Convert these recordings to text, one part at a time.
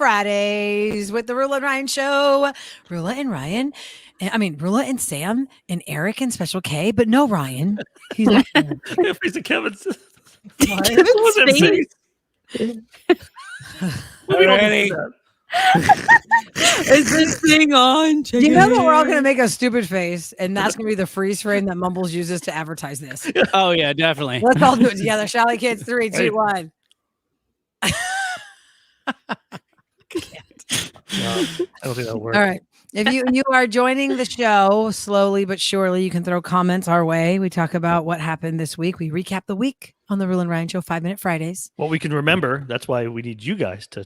Fridays with the Roula and Ryan show. Roula and Ryan. Roula and Sam and Eric and Special K, but no Ryan. He's not here. He's a Kevin's. Kevin's face. Ready? Is this thing on? Do you know that we're all going to make a stupid face, and that's going to be the freeze frame that Mumbles uses to advertise this? Oh yeah, definitely. Let's all do it together, shall we, kids? 3, 2, 1. No, I don't think that'll work. All right. If you are joining the show slowly but surely, you can throw comments our way. We talk about what happened this week. We recap the week on the Roula and Ryan show, 5-Minute Fridays. Well, we can remember. That's why we need you guys to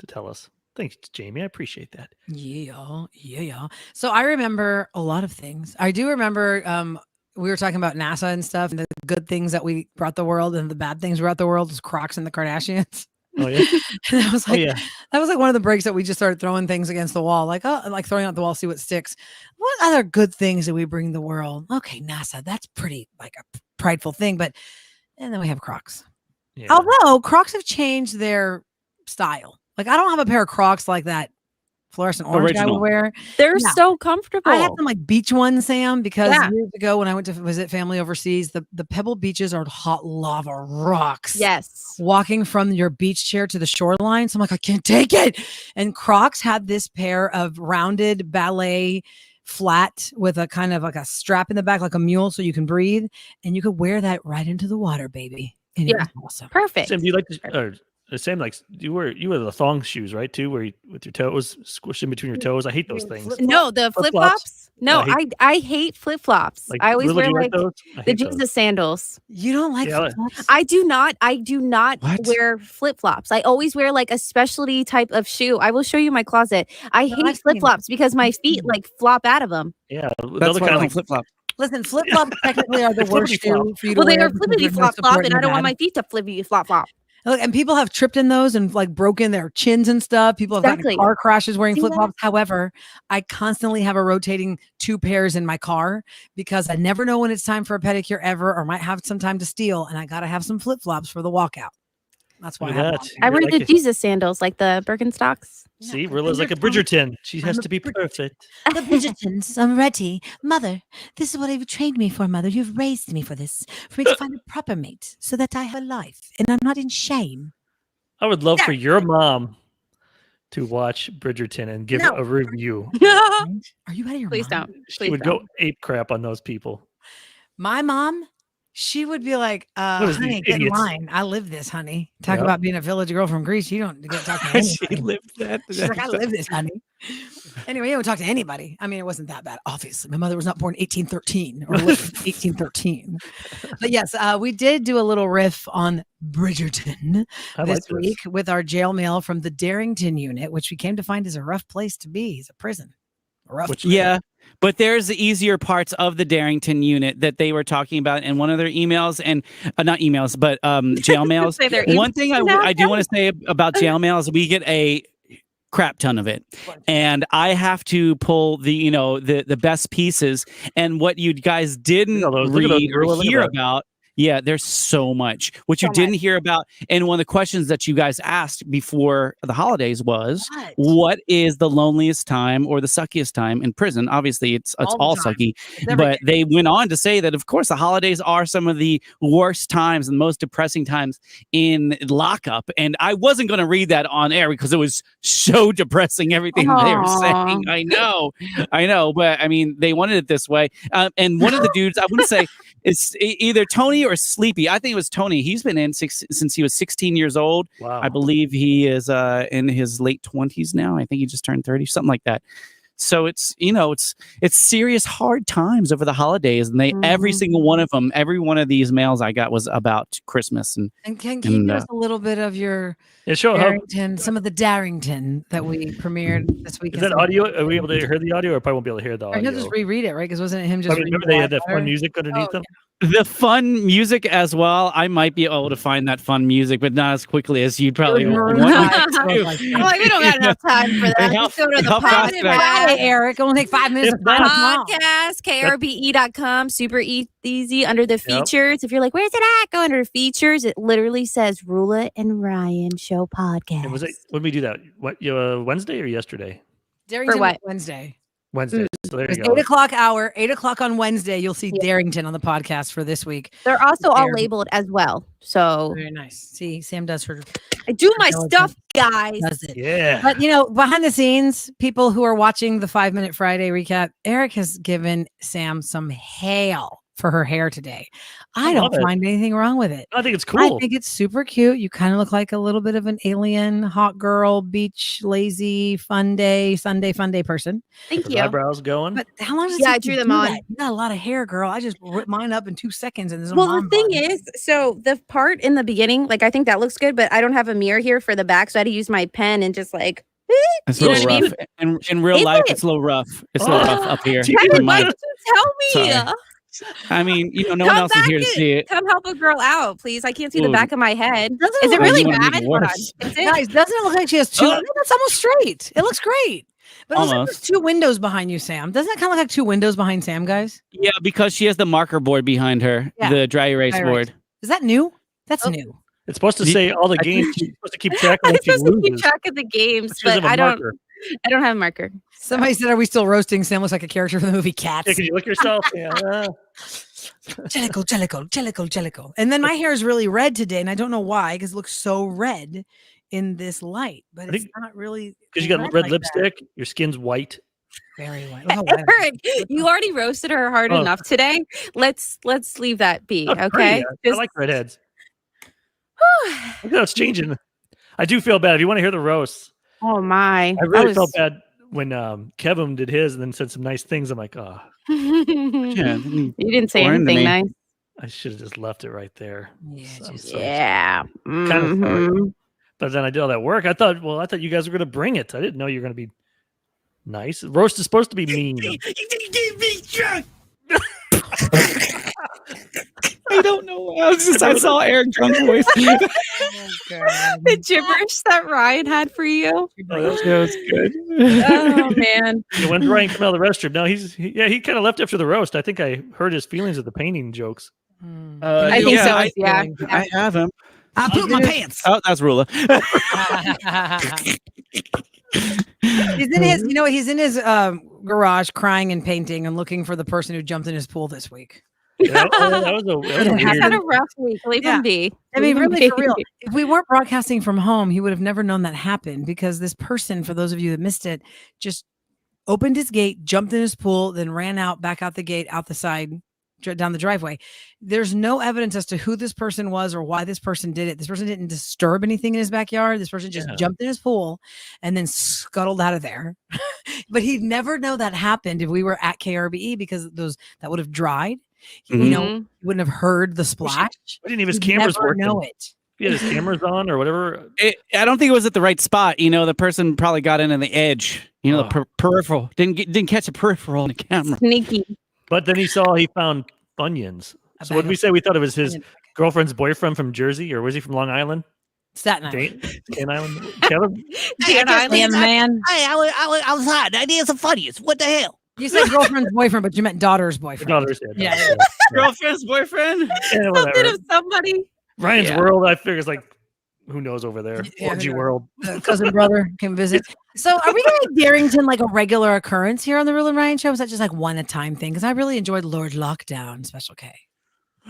tell us. Thanks, Jamie. I appreciate that. Yeah. So I remember a lot of things. I do remember we were talking about NASA and stuff, and the good things that we brought the world and the bad things we brought the world was Crocs and the Kardashians. Oh yeah. And I was like, that was like one of the breaks that we just started throwing things against the wall, like throwing out the wall, see what sticks. What other good things did we bring the world? Okay, NASA, that's pretty like a prideful thing, and then we have Crocs. Yeah. Although Crocs have changed their style. Like I don't have a pair of Crocs like that fluorescent orange guy would wear. They're so comfortable. I have some like beach ones, Sam, because years ago when I went to visit family overseas, the pebble beaches are hot lava rocks. Yes. Walking from your beach chair to the shoreline. So I'm like, I can't take it. And Crocs had this pair of rounded ballet flat with a kind of like a strap in the back, like a mule, so you can breathe. And you could wear that right into the water, baby. And it was awesome. Perfect. Sam, do you like the same, like you wear the thong shoes, right? Too, where with your toes squished in between your toes. I hate those things. No, the flip flops. No, I hate flip flops. Like, I always wear like the Jesus sandals. You don't like flip flops? I do not wear flip flops. I always wear like a specialty type of shoe. I will show you my closet. I hate flip flops because my feet like flop out of them. Yeah, that's why I like flip flops. Listen, flip flops technically are the worst shoe for you to wear. Well, they are flippity flop flop, and I don't want my feet to flippity flop flop. Look, and people have tripped in those and like broken their chins and stuff. People have gotten car crashes wearing flip flops. However, I constantly have a rotating 2 pairs in my car because I never know when it's time for a pedicure ever, or might have some time to steal, and I gotta have some flip flops for the walkout. That's why I wear the Jesus sandals, like the Birkenstocks. See, Rilla's like a Bridgerton. She has to be perfect. The Bridgertons, I'm ready. Mother, this is what you've trained me for, Mother. You've raised me for this, for me to find a proper mate so that I have a life and I'm not in shame. I would love for your mom to watch Bridgerton and give a review. Are you out of your Please mind? don't. She would go ape crap on those people. My mom, she would be like, honey, get in line. I live this, honey. Talk about being a village girl from Greece. You don't get to talk to anybody. She lived that. She's like, I live this, honey. Anyway, you don't talk to anybody. I mean, it wasn't that bad, obviously. My mother was not born 1813 or lived 1813. But yes, we did do a little riff on Bridgerton this week with our jail mail from the Darrington unit, which we came to find is a rough place to be. It's a prison. But there's the easier parts of the Darrington unit that they were talking about in one of their emails, and not emails, but jail mails. One thing I do want to say about jail mail is we get a crap ton of it, and I have to pull the best pieces. And what you guys didn't read or hear about. Yeah, there's so much. What you didn't hear about, and one of the questions that you guys asked before the holidays was, what is the loneliest time or the suckiest time in prison? Obviously, it's all sucky. But they went on to say that, of course, the holidays are some of the worst times and most depressing times in lockup. And I wasn't going to read that on air because it was so depressing, everything they were saying. I know. But, I mean, they wanted it this way. And one of the dudes, I wouldn't say, it's either Tony or Sleepy. I think it was Tony. He's been in since he was 16 years old. Wow. I believe he is in his late 20s now. I think he just turned 30, something like that. So it's serious hard times over the holidays, and every single one of them, every one of these mails I got was about Christmas. And can you give us a little bit of your Darrington, some of the Darrington that we premiered this week? Is that audio? Are we able to hear the audio, or probably won't be able to hear the audio? He'll just reread it, right? Because wasn't it him just? Remember they had that fun music underneath them. The fun music as well. I might be able to find that fun music, but not as quickly as you'd probably want. I'm like, we don't got enough time for that. Let's go to the day, Eric. It'll take 5 minutes to find a song. Podcast, krbe.com. Super easy under the features. If you're like, where's it at? Go under features. It literally says Roula and Ryan Show Podcast. And when we do that? What, Wednesday or yesterday? Darrington For what? Wednesday. Wednesday. So there you go. 8 o'clock on Wednesday. You'll see Darrington on the podcast for this week. They're also all labeled as well. So very nice. See, Sam does her. I do my stuff, guys. Does it. Yeah. But behind the scenes, people who are watching the 5 Minute Friday recap, Eric has given Sam some hail for her hair today. I don't find anything wrong with it. I think it's cool. I think it's super cute. You kind of look like a little bit of an alien, hot girl, beach, lazy, fun day, Sunday fun day person. Thank you. Eyebrows going. But how long does it take I drew them on. You got a lot of hair, girl. I just ripped mine up in 2 seconds. And the thing is, so the part in the beginning, like I think that looks good, but I don't have a mirror here for the back, so I had to use my pen and just like. It's a little rough. In real life, it's a little rough. It's a little rough up here. Why did you tell me? Sorry. I mean, no one else is here to see it. Come help a girl out, please. I can't see the back of my head. Is it really bad? Guys, doesn't it look like she has two? That's almost straight. It looks great. But it looks like there's 2 windows behind you, Sam. Doesn't it kind of look like 2 windows behind Sam, guys? Yeah, because she has the marker board behind her, the dry erase board. Is that new? That's new. It's supposed to say all the games. You're supposed to keep track of what you lose. Keep track of the games, but I don't have a marker. Somebody said, "Are we still roasting?" Sam looks like a character from the movie Cats. Yeah, can you look yourself? Yeah. Jellicle. And then my hair is really red today, and I don't know why, because it looks so red in this light. But it's not really because you got red lipstick. Your skin's white. Very white. Eric, you already roasted her hard enough today. Let's leave that be. Okay. I like redheads. Look how it's changing. I do feel bad. If you want to hear the roast. Oh my! I really felt bad when Kevin did his and then said some nice things. I'm like, oh. Yeah, you didn't say anything nice. I should have just left it right there. Yeah. Kind of sorry. But then I did all that work. I thought you guys were going to bring it. I didn't know you were going to be nice. Roast is supposed to be mean. I don't know. I saw Eric drunk voice. The gibberish that Ryan had for you. Oh, that was good. Oh man. When Ryan came out of the restroom, no, he kind of left after the roast. I think I hurt his feelings at the painting jokes. I think so. I have him. I pooped my pants. Oh, that's Roula. He's in his garage crying and painting and looking for the person who jumped in his pool this week. Yeah, that was a weird. Had a rough week. Leave him be. I mean, really, for real. If we weren't broadcasting from home, he would have never known that happened, because this person, for those of you that missed it, just opened his gate, jumped in his pool, then ran back out the gate, out the side, down the driveway. There's no evidence as to who this person was or why this person did it. This person didn't disturb anything in his backyard. This person just jumped in his pool and then scuttled out of there. But he'd never know that happened if we were at KRBE, because that would have dried. You wouldn't have heard the splash. I didn't even his cameras working. Know it. He had his cameras on or whatever. I don't think it was at the right spot. The person probably got in on the edge. The peripheral didn't catch a peripheral on the camera. Sneaky. But then he found Funyuns. So what did we say? We thought it was his girlfriend's boyfriend from Jersey, or was he from Long Island? Staten Island. Staten Island. Kevin? Staten Island, man. I was outside. I did some Funyuns. What the hell? You said girlfriend's boyfriend, but you meant daughter's boyfriend. Daughter's, yeah. Girlfriend's boyfriend? Yeah, Something of somebody. Ryan's world, I figure, is like, who knows over there? Orgy world. Cousin brother can visit. So are we going to make Darrington like a regular occurrence here on the Roula and Ryan show? Is that just like one a time thing? Because I really enjoyed Lord Lockdown, Special K.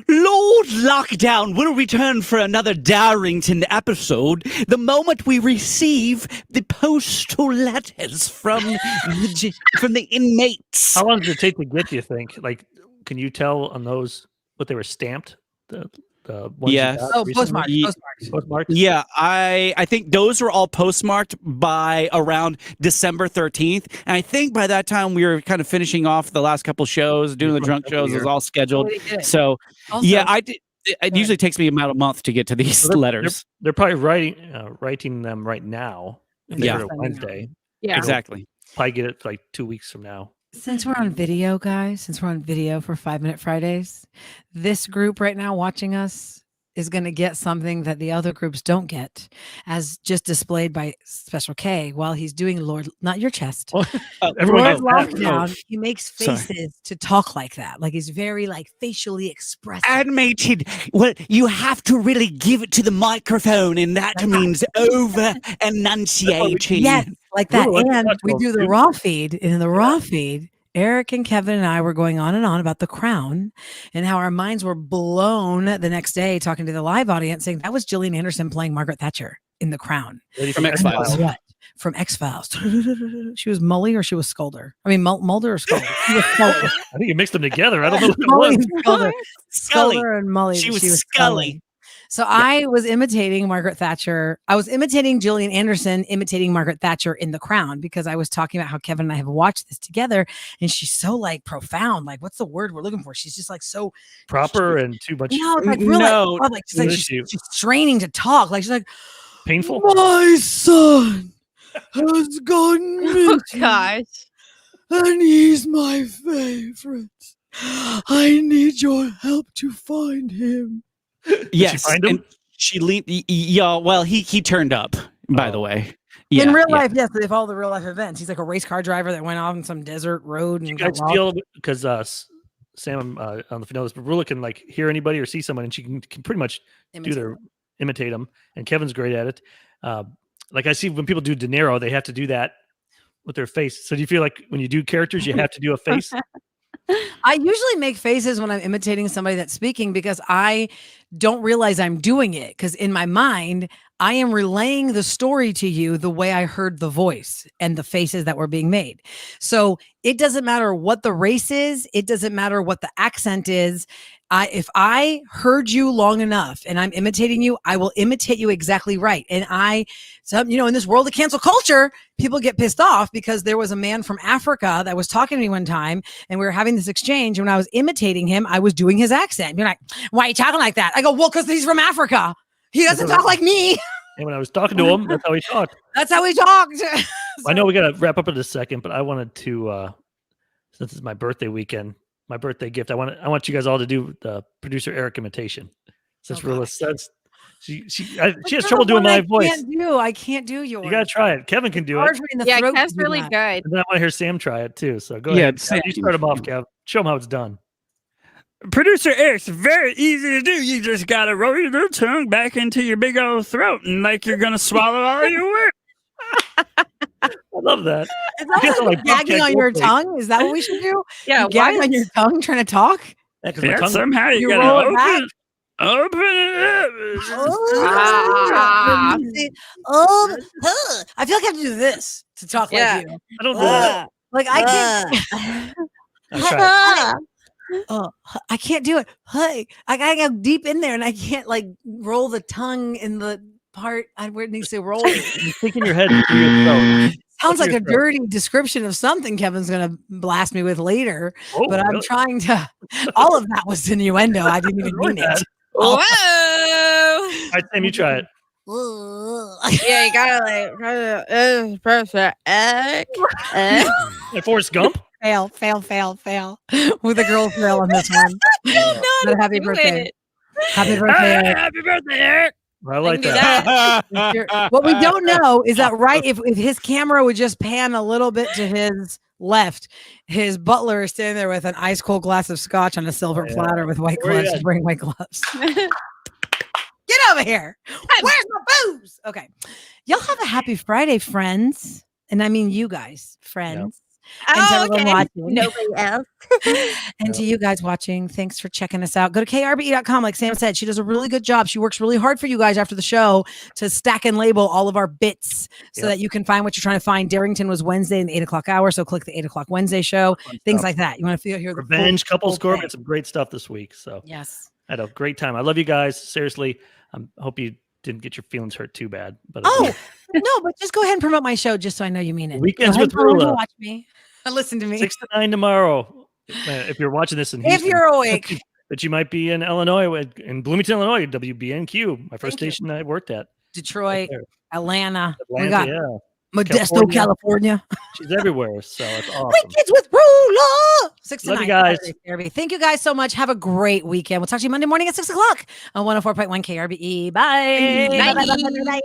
Lord Lockdown will return for another Darrington episode the moment we receive the postal letters from the inmates. How long did it take to get, do you think? Like, can you tell on those what they were stamped? The ones postmarked. Postmarked. Yeah, I think those were all postmarked by around December 13th. And I think by that time we were kind of finishing off the last couple shows, doing the drunk shows. It was all scheduled. So, also, I did. It usually takes me about a month to get to these letters. They're probably writing them right now. Wednesday. Yeah, exactly. Probably get it like 2 weeks from now. Since we're on video, guys, for 5 Minute Fridays, this group right now watching us is going to get something that the other groups don't get, as just displayed by Special K while he's doing Lord, not your chest. Everyone Lord gets Lockdown. He makes faces to talk like that. Like he's very like facially expressive. Animated. Well, you have to really give it to the microphone, and that means over enunciating. Yes, like that. Roula, And we do the raw feed. And in the raw feed, Eric and Kevin and I were going on and on about The Crown and how our minds were blown the next day talking to the live audience saying that was Gillian Anderson playing Margaret Thatcher in The Crown. From X-Files. What? From X-Files. She was Mully or she was Scolder? I mean, Mulder or Scolder? She was Scolder. I think you mixed them together. I don't know what it Mully was. and Scolder. Scully. Scolder and Mully. She was Scully. So I was imitating Margaret Thatcher. I was imitating Gillian Anderson, imitating Margaret Thatcher in The Crown because I was talking about how Kevin and I have watched this together, and she's so like profound. Like, what's the word we're looking for? She's just like so Proper and too much like really like, she's straining to talk. Like she's like painful. My son has gone missing. Oh gosh. And he's my favorite. I need your help to find him. Yes, find him? and she leaned. Yeah, well, he turned up. By the way, yeah, in real life, yes, they follow the real life events. He's like a race car driver that went off on some desert road. And You guys feel because Sam, I don't know if you know this, but Roula can like hear anybody or see someone, and she can pretty much imitate them. And Kevin's great at it. Like I see when people do De Niro, they have to do that with their face. So do you feel like when you do characters, you have to do a face? I usually make faces when I'm imitating somebody that's speaking because I don't realize I'm doing it. Because in my mind, I am relaying the story to you the way I heard the voice and the faces that were being made. So it doesn't matter what the race is. It doesn't matter what the accent is. If I heard you long enough and I'm imitating you, I will imitate you exactly right. And in this world of cancel culture, people get pissed off because there was a man from Africa that was talking to me one time and we were having this exchange. And when I was imitating him, I was doing his accent. You're like, why are you talking like that? I go, well, because he's from Africa. He doesn't talk like me. And when I was talking to him, that's how he talked. That's how he talked. I know we got to wrap up in a second, but I wanted to, since it's my birthday weekend, my birthday gift, I want you guys all to do the producer Eric imitation. Since Roula says she has trouble doing my voice. I can't do yours. You got to try it. Kevin can do it. Yeah, Kev's really good. And then I want to hear Sam try it too. So go ahead. Sam, you start him off, Kev. Show him how it's done. Producer Eric's very easy to do. You just gotta roll your little tongue back into your big old throat and like you're gonna swallow all your words. I love that. Is that like gagging on your tongue? Is that what we should do? Yeah, gagging on your tongue, trying to talk. Yeah, somehow you gotta gotta open it up. I feel like I have to do this to talk like you. I don't do that. Like I can't. I can't do it. Hey, I gotta go deep in there, and I can't like roll the tongue in the part where it needs to roll. You think in your head. Sounds like a dirty description of something Kevin's gonna blast me with later. But I'm trying to. All of that was innuendo. I didn't even mean it. Whoa! All right, Sam, you try it. Yeah, you gotta press X. Like Forrest Gump. Fail. With a girl fail on this one. But happy birthday. Happy birthday. Happy birthday, Eric. I like that. What we don't know is that if his camera would just pan a little bit to his left, his butler is standing there with an ice cold glass of scotch on a silver platter with white gloves. Bring white gloves. Get over here. Where's my booze? Okay. Y'all have a happy Friday, friends. And I mean you guys, friends. And to everyone watching. Nobody else. And to you guys watching, thanks for checking us out. Go to krbe.com. Like Sam said, she does a really good job. She works really hard for you guys after the show to stack and label all of our bits so that you can find what you're trying to find. Darrington was Wednesday in the 8 o'clock hour, so click the 8 o'clock Wednesday show. Things like that. You want to hear the Revenge, Couple Score. We had some great stuff this week. So yes, I had a great time. I love you guys. Seriously, I hope you didn't get your feelings hurt too bad. But no, but just go ahead and promote my show just so I know you mean it. Weekends with Roula. Watch me. Listen to me. 6 to 9 tomorrow. If you're watching this in Houston, if you're awake, but you might be in Illinois, in Bloomington, Illinois, WBNQ, my first station I worked at. Detroit, right Atlanta, we Atlanta, got Modesto, California. She's everywhere, so it's awesome. Weekends with Roula. 6 to Love 9. you guys. Therapy. Thank you guys so much. Have a great weekend. We'll talk to you Monday morning at 6 o'clock on 104.1 KRBE. Bye. Bye. Bye.